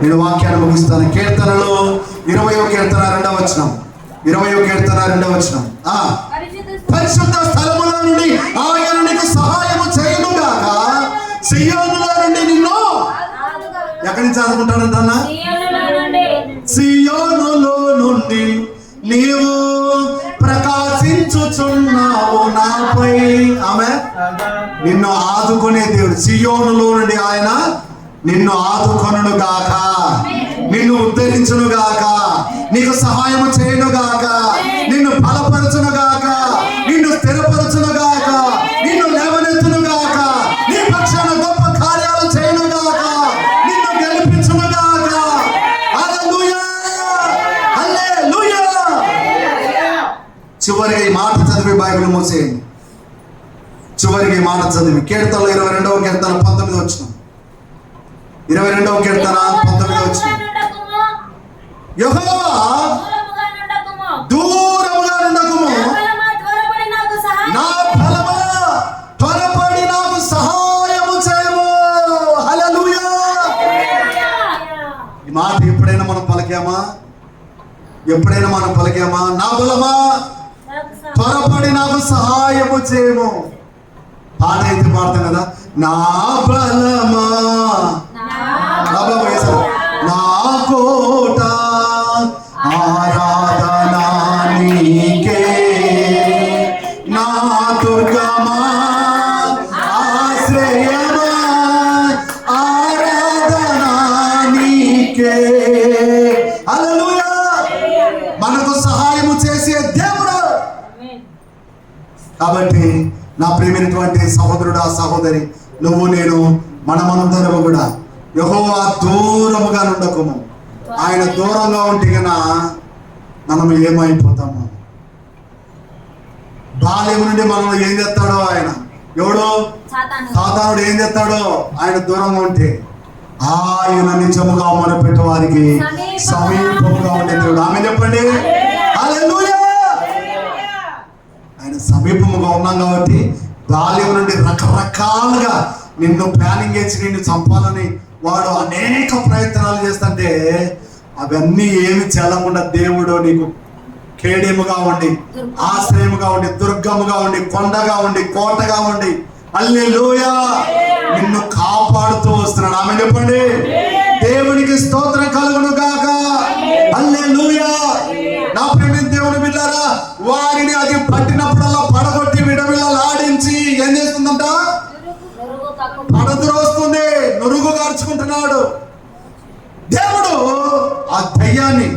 నేను వాక్యాన్ని ముగిస్తాను. కీర్తనలో 20వ కీర్తన 2వ వచనం. 20వ కీర్తన 2వ వచనం. పరిశుద్ధ స్థలములో నుండి ఆయన నీకు సహాయము చేయను గాక, సియోనులో నుండి నిన్ను ఎక్కడి నుంచి అనుకుంటాడంటన్నా? సియోనులో నుండి నీవు ప్రకాశించుచున్నావు నాపై. ఆమె నిన్ను ఆదుకునే దేవుడు. సియోనులో నుండి ఆయన నిన్ను ఆదుకొనును గాక, నిన్ను ఉద్ధరించును గాక, నీకు సహాయం చేయను గాక, నిన్ను బలపరచును గాక, నిన్ను స్థిరపరచును గాక, నిన్ను లేవనెత్తును గాక, నీ పక్షాన గొప్ప కార్యాలు చేయను గాక, నిన్ను గెలిపించును గాక. హల్లెలూయా, హల్లెలూయా. చివరిగా ఈ మాట చదివి బైబిల్ మూసేయండి. చివరికి ఈ మాట చదివి కీర్తనలో 22వ కీర్తన 19వ వచనం. 22వ కీర్తన 19వ వచనం. యెహోవా దూరముగా నుండకుము, నా బలమా త్వరపడి నాకు సహాయము చేయము. హల్లెలూయా. ఈ మాట ఎప్పుడైనా మనం పలికామా? ఎప్పుడైనా మనం పలికామా? నా బలమా త్వరపడి నాకు సహాయము చేయము. పాట అయితే పాడతాం కదా, నా బలమా, నా కోట, ఆరాధనా నీకే, నా దుర్గమా, ఆశ్రయమా, ఆరాధనా నీకే. హల్లెలూయా. మనకు సహాయము చేసే దేవుడు. కాబట్టి నా ప్రియమైనటువంటి సహోదరుడు, ఆ సహోదరి, నువ్వు నేను మనమందరము కూడా యెహోవా దూరముగా నుండకుము. ఆయన దూరంగా ఉంటే గన మనం ఏమైపోతాము? బాల్యం నుండి మనం ఏం చేస్తాడో ఆయన, ఎవడో సాతానుడు ఏం చేస్తాడో ఆయన దూరంగా ఉంటే, ఆయన నిజముగా మొరపెట్టే వారికి సమీపముగా ఉండే దేవుడు. ఆమె చెప్పండి హల్లెలూయా. ఆయన సమీపముగా ఉన్నాం కాబట్టి బాల్యం నుండి రకరకాలుగా నిన్ను ప్లానింగ్ చేసి నిన్ను చంపాలని వాడు అనేక ప్రయత్నాలు చేస్తుంటే అవన్నీ ఏమి చెల్లకుండా దేవుడు నీకు కేడెముగా ఉండి, ఆశ్రయముగా ఉండి, దుర్గముగా ఉండి, కొండగా ఉండి, కోటగా ఉండి, హల్లెలూయా, నిన్ను కాపాడుతూ వస్తున్నాడు. ఆమె చెప్పండి దేవునికి స్తోత్రం కలుగును గాక. హల్లెలూయా. నా ప్రేమ దేవుని బిడ్డలారా, వారిని అది పట్టినప్పుడల్లా పడగొట్టి విడవిళ్ళలు ఆడించి ఏం చేస్తుందంట? పడద్రోస్తుంది, నురుగు గార్చుకుంటున్నాడు. దేవుడు ఆ దయ్యాన్ని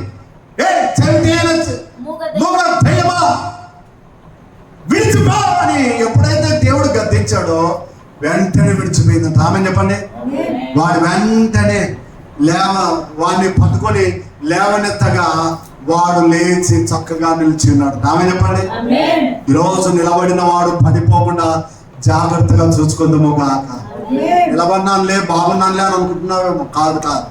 విడిచిపో అని ఎప్పుడైతే దేవుడు గద్దించాడో వెంటనే విడిచిపోయిందంట. ఆమె చెప్పండి. వాడు వెంటనే వాడిని పట్టుకొని లేవనెత్తగా వాడు లేచి చక్కగా నిలిచి ఉన్నాడు. ఆమె చెప్పండి. ఈరోజు నిలబడిన వాడు పడిపోకుండా జాగ్రత్తగా చూసుకుందాము గాక. నిలబడినానులే, బాగున్నానులే అని అనుకుంటున్నావేమో. కాదు కాదు,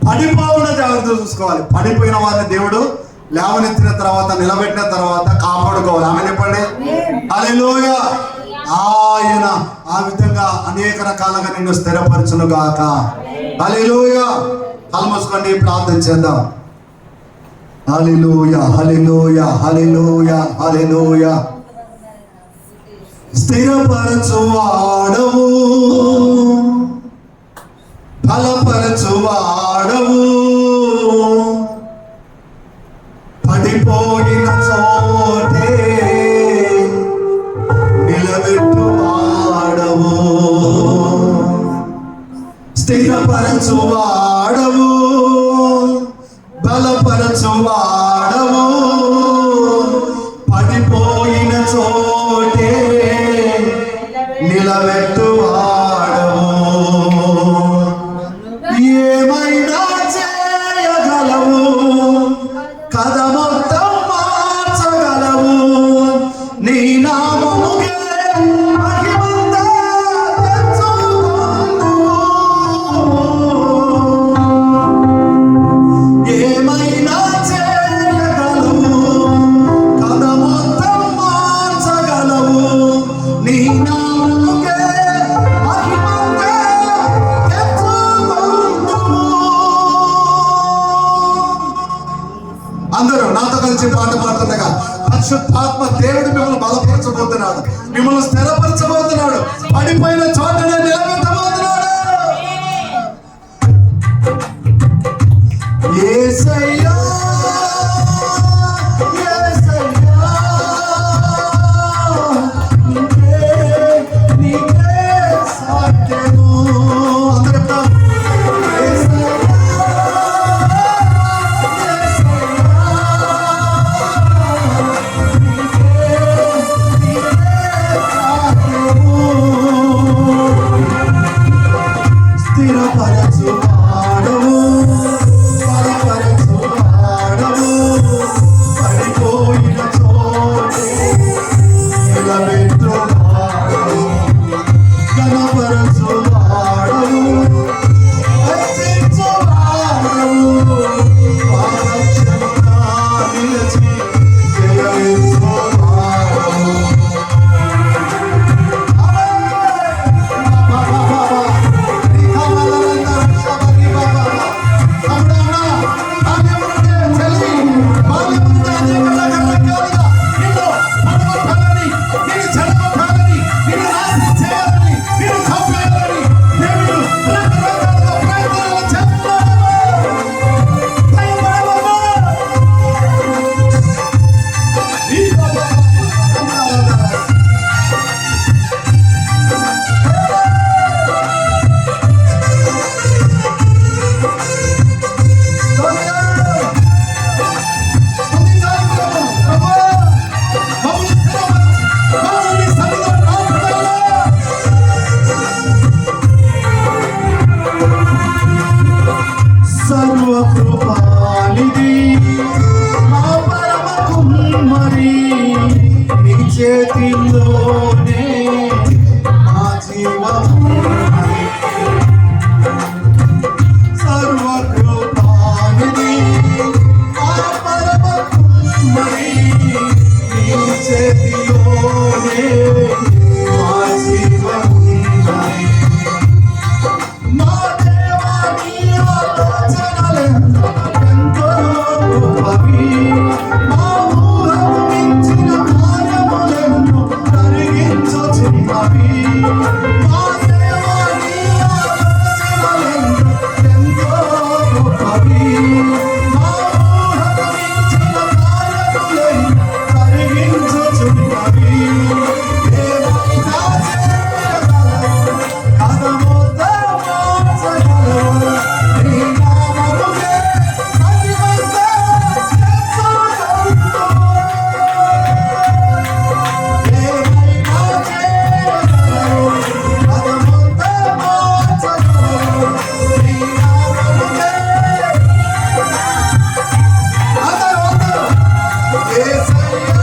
పడిపోకుండా జాగ్రత్తగా చూసుకోవాలి. పడిపోయిన వారిని దేవుడు లేవనెత్తిన తర్వాత, నిలబెట్టిన తర్వాత కాపాడుకోవాలి. ఆమె చెప్పండి హల్లెలూయా. ఆయన ఆ విధంగా అనేక రకాలుగా నిన్ను స్థిరపరచును గాక. హల్లెలూయా. కళ్ళు మూసుకోండి, ప్రార్థన చేద్దాం. హల్లెలూయా, హల్లెలూయా, హల్లెలూయా, హల్లెలూయా. స్థిరపరచువాడవు, బలపరచువాడవు, పడిపోయిన చోటే నిలబెట్టువాడవు, స్థిరపరచువాడవు, బలపరచువాడవు, పడిపోయిన చోటే నిలబెట్టువాడవు. ఏమైనా చేయగలవు, కథ మొత్తం మార్చగలవు, నీ నామముకే మహిమంతా తెచ్చుకొందువు. ఏమైనా చేయగలవు, కథ మొత్తం మార్చగలవు, నీ నామముకే మహిమంతా తెచ్చుకొందువు. దేవుడు మిమ్మల్ని బలపరచబోతున్నాడు, మిమ్మల్ని స్థిరపరచబోతున్నాడు, పడిపోయిన చోటనే నిలబెట్టబోతున్నాడు. యేసయ్యా చేతిలోనే మా జీవము సర్వకృపానిధి మా పరమ కుమ్మరి, నీ చేతిలోనే మా జీవము. మా దేవా నీ ఆలోచనలెంతో గొప్పవి, మా ఊహకు మించిన కార్యములెన్నో జరిగించుచున్నవి. మా దేవా నీ ఆలోచనలెంతో గొప్పవి, మా ఊహకు మించిన కార్యములెన్నో జరిగించుచున్నవి. ఏమైనా చేయగలవు, కదముతో మార్చగలవు, నీ నామముకే మహిమంతా తెచ్చుకొనుము. ఏమైనా చేయగలవు, కదముతో మార్చగలవు, నీ నామముకే. అందరూ యేసయ్యా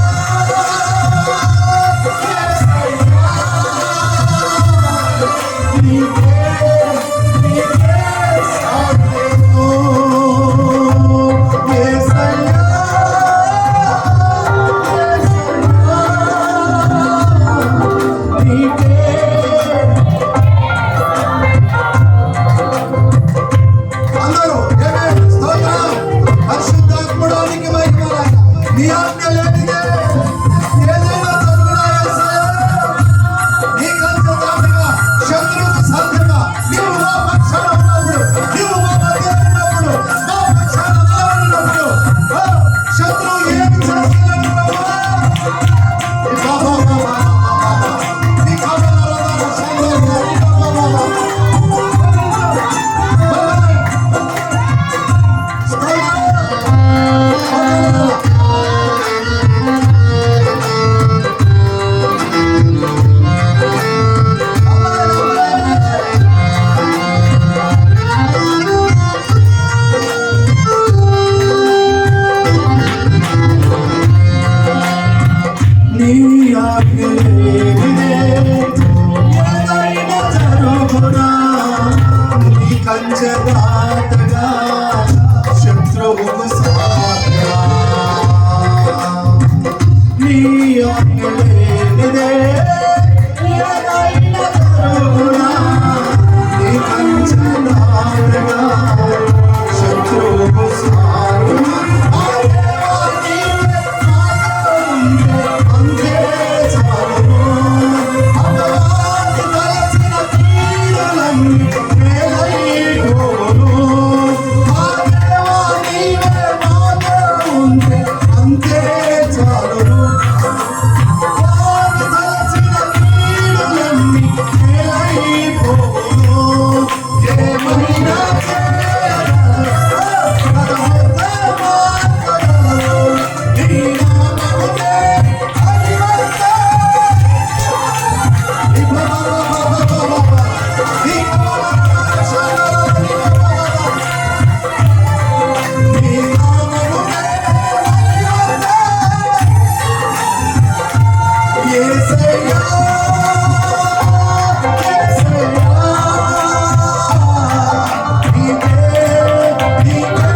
అందరూ స్తోత్రం. పరిశుద్ధాత్ముడానికి మహిమ. నీ ఆజ్ఞ లేనిదే ఏదైనా జరుగునా యేసయ్యా? నీ కంచె దాటగా శత్రువుకు సాధ్యమా? నీవు మా పక్షాన ఉన్నప్పుడు, నీవు మా మధ్య ఉన్నప్పుడు, మా పక్షాన నిలబడినప్పుడు శత్రువు ఏమి చేస్తున్నాడు ప్రభువా? నీ కబలరాల సంగతి నీ ఆజ్ఞ లేనిదే ఏదైనా జరుగునా? నీ కంచె దాటగా శత్రువుకు సాధ్యమా? నీ ఆజ్ఞ లేనిదే ఏదైనా జరుగునా? నీ కంచె దాటగా శత్రువుకు సాధ్యమా? ఆ దేవా నీవే నాతో ఉంటే యేసయ్యా, యేసయ్యా, నీకే, నీకే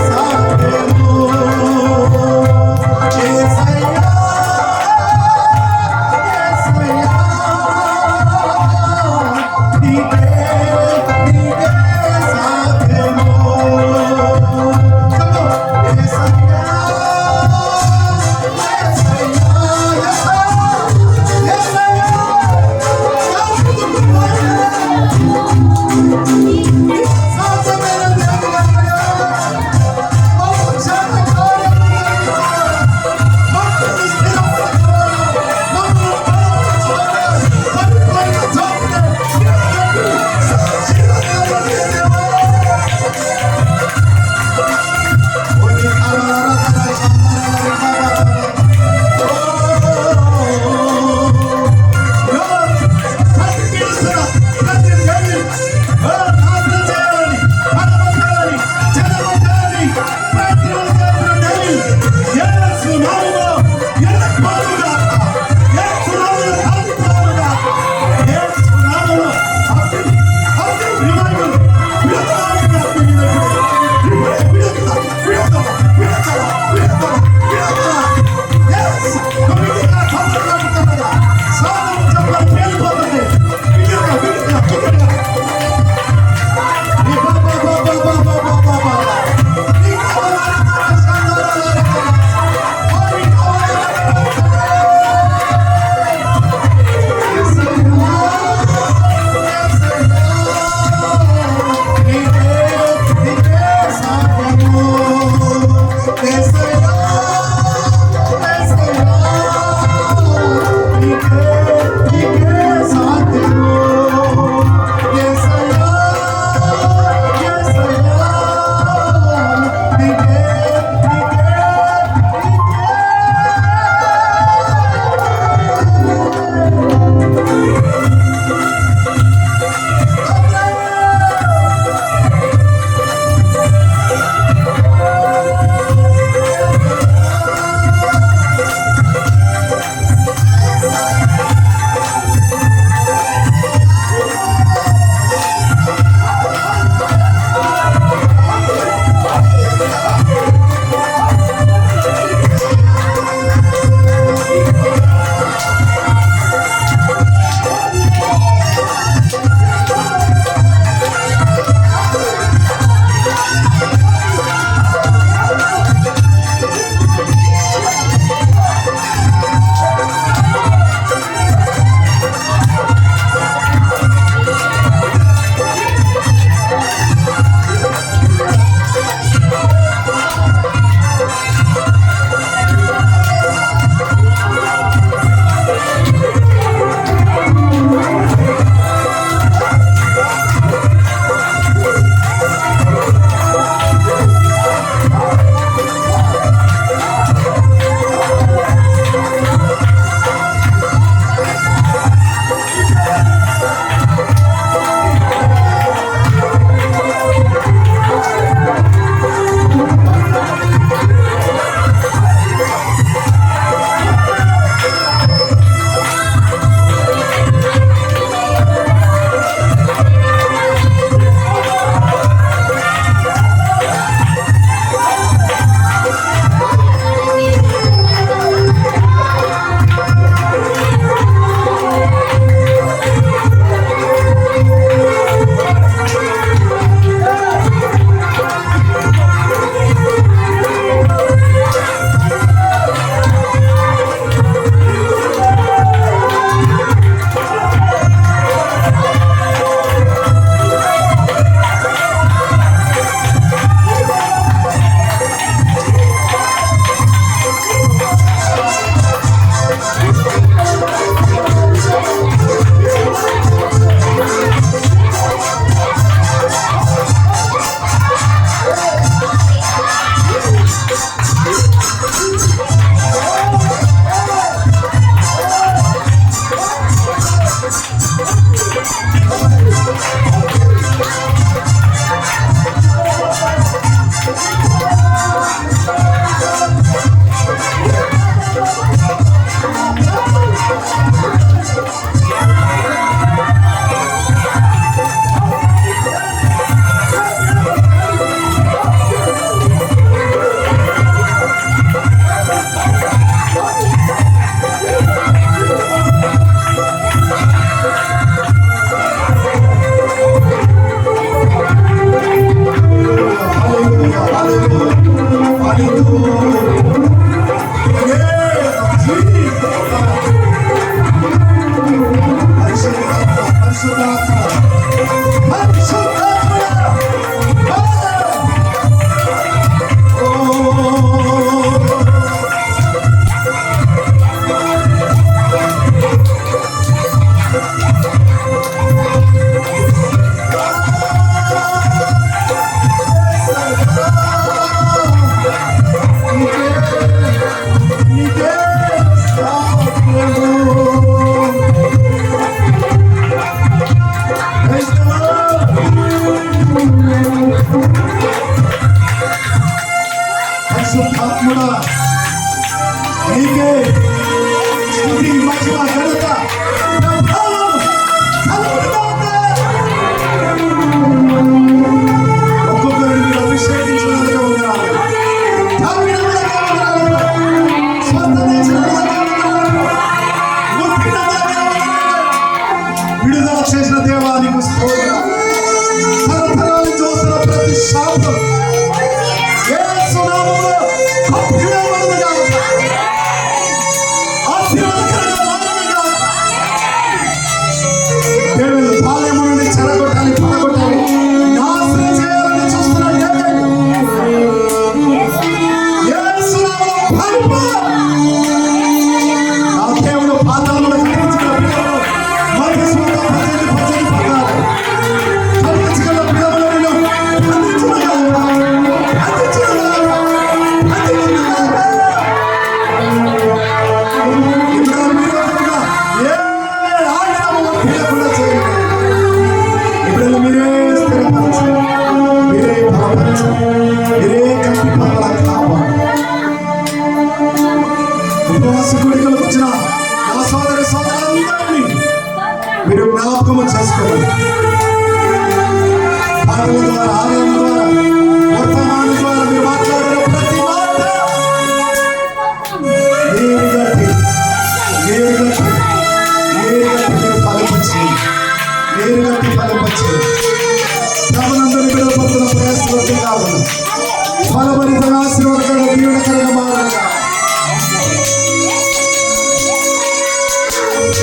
సాధ్యము. యేసయ్యా, యేసయ్యా, నీకే, నీకే సాధ్యము. Come on. యేసయ్యా, యేసయ్యా, యేసయ్యా, యేసయ్యా, జ్ఞాపకము చేసుకోవాలి. పాటల ద్వారా, ఆలయం ద్వారా, వర్తమానం ద్వారా మీరు మాట్లాడిన ప్రతి మాట మీరు ఫలించి ప్రభునందరి విడపడుతున్న ప్రయాసలతో కావాలి ఫలభరితంగా ఆశీర్వాదకరంగా దీవెనకరంగా మారాలి.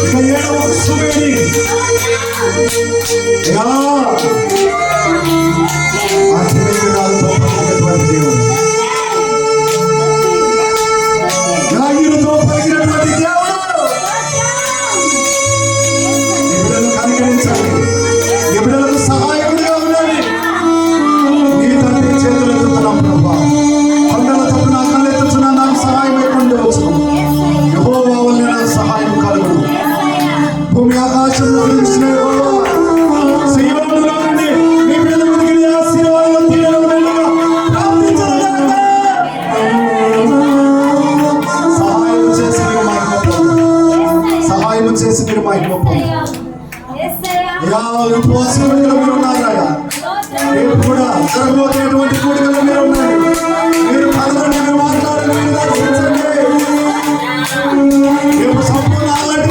ఇక ఏడవ సుమేని ఆశ్చర్యకాలతో పలికినటువంటి దేవుడు, గాయకులతో పలికినటువంటి దేవుడు నీ బిడ్డలను కనికరించాలి, నీ బిడ్డలకు సహాయకుడిగా ఉండాలి. నీ తండ్రి చేతులు ఎత్తుతున్నాం ప్రభా, కొండల తప్పు నా కళ్ళు ఎత్తుతున్నా, నాకు సహాయం లేకుండా వచ్చు. యెహోవా వల్ల నాకు సహాయం కలుగును. భూమి ఆకాశంలో నిలిచిన యెహోవా సీయోనులో నుండి నీ బిడ్డల మీదికి నీ ఆశీర్వాదాలు తీయడం వెళ్ళగా ప్రార్థించదగాక. సహాయం చేసి మీరు మహిమ పొందండి. సహాయం చేసి మీరు మహిమ పొందండి. ఉపవాస వేళలో మీరు ఉన్నారా? రేపు కూడా జరగబోయేటువంటి కూడికల్లో మీరు ఉండండి. మీరు కలవండి, మీరు మాట్లాడండి, మీరు దర్శించండి. రేపు సంపూర్ణ అలాంటి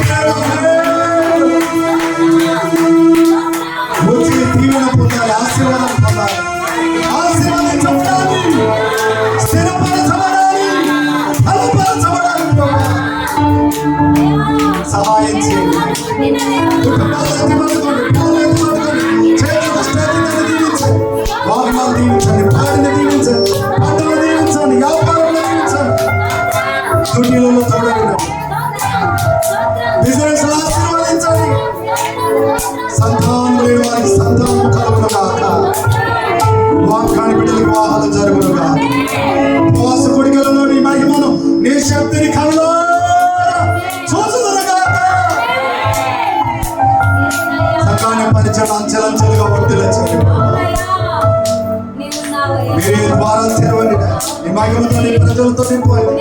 వచ్చి దీవెన పొందాలి, ఆశీర్వాదం పొందాలి, ఆశీర్వాదించబడాలి, స్థిరపరచబడాలి, బలపరచబడాలి. సహాయం చేయండి. వాహనాలు దీవించండి, పాడిని దీవించండి, పంటలు దీవించండి, వ్యాపారంలో దీవించండి, దుడ్డిలలో తోడగండి, బిజినెస్ ఆశీర్వదించండి. సంతానం లేని వారికి సంతానం కలుగును గాక. వాక్యాన్ని బిడ్డలకు వివాహాలు జరుగును గాక. ఉపవాస కొడికలలో నీ మహిమను, నీ శక్తిని కల్లో చూసుదురు గాక. సంఘాన్ని పరిచయం అంచెలంచెలుగా వర్ధిల్ల చేయండి. మీరే ద్వారాలు తెరవండి, నీ మహిమతో నీ ప్రజలతో నింపండి.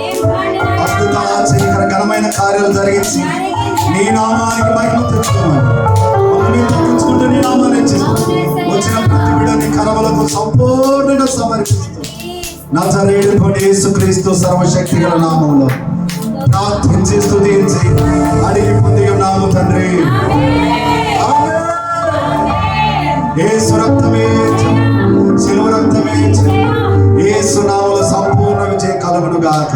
అద్భుత ఆశ్చర్యకర ఘనమైన కార్యాలు జరిగించి నీ నామానికి మహిమ తెచ్చుకోమని మమ్మల్ని తప్పించుకుంటూ నీ నామాన్ని హెచ్చిస్తాం. వచ్చిన ప్రతి బిడ్డని కరవలకు సంపూర్ణంగా సమర్పిస్తూ నజరేయుడైన యేసుక్రీస్తు సర్వశక్తి గల నామములో ప్రార్థించి స్తుతించి అడిగి పొంది ఉన్నాము తండ్రి. యేసు రక్తమే, శిలువ రక్తమే, యేసు నామములో సంపూర్ణ విజయం కలుగును గాక.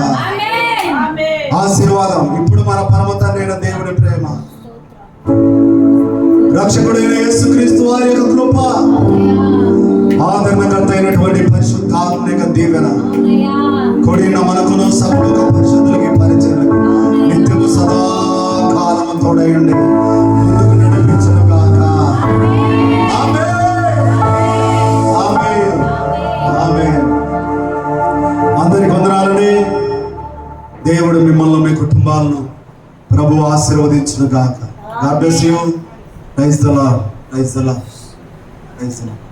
ఆశీర్వాదం ఇప్పుడు మన పరమ తండ్రి అయిన దేవుని ప్రేమ, రక్షకుడైన యేసుక్రీస్తు వారి యొక్క కృప, ఆదరణకర్త అయినటువంటి పరిశుద్ధాత్మ యొక్క దీవెన కొడిన మనకును సభలో పరిశుద్ధులకి పరిచయం నిత్యము సదాకాలము తోడయండి ముందుకు నడిపించును గాక. ఆమేన్, ఆమేన్, ఆమేన్. అందరికి వందనాలండి. దేవుడు మిమ్మల్ని, మీ కుటుంబాలను ప్రభు ఆశీర్వదించును గాక. God bless you. Praise the Lord, praise the Lord, praise the lord.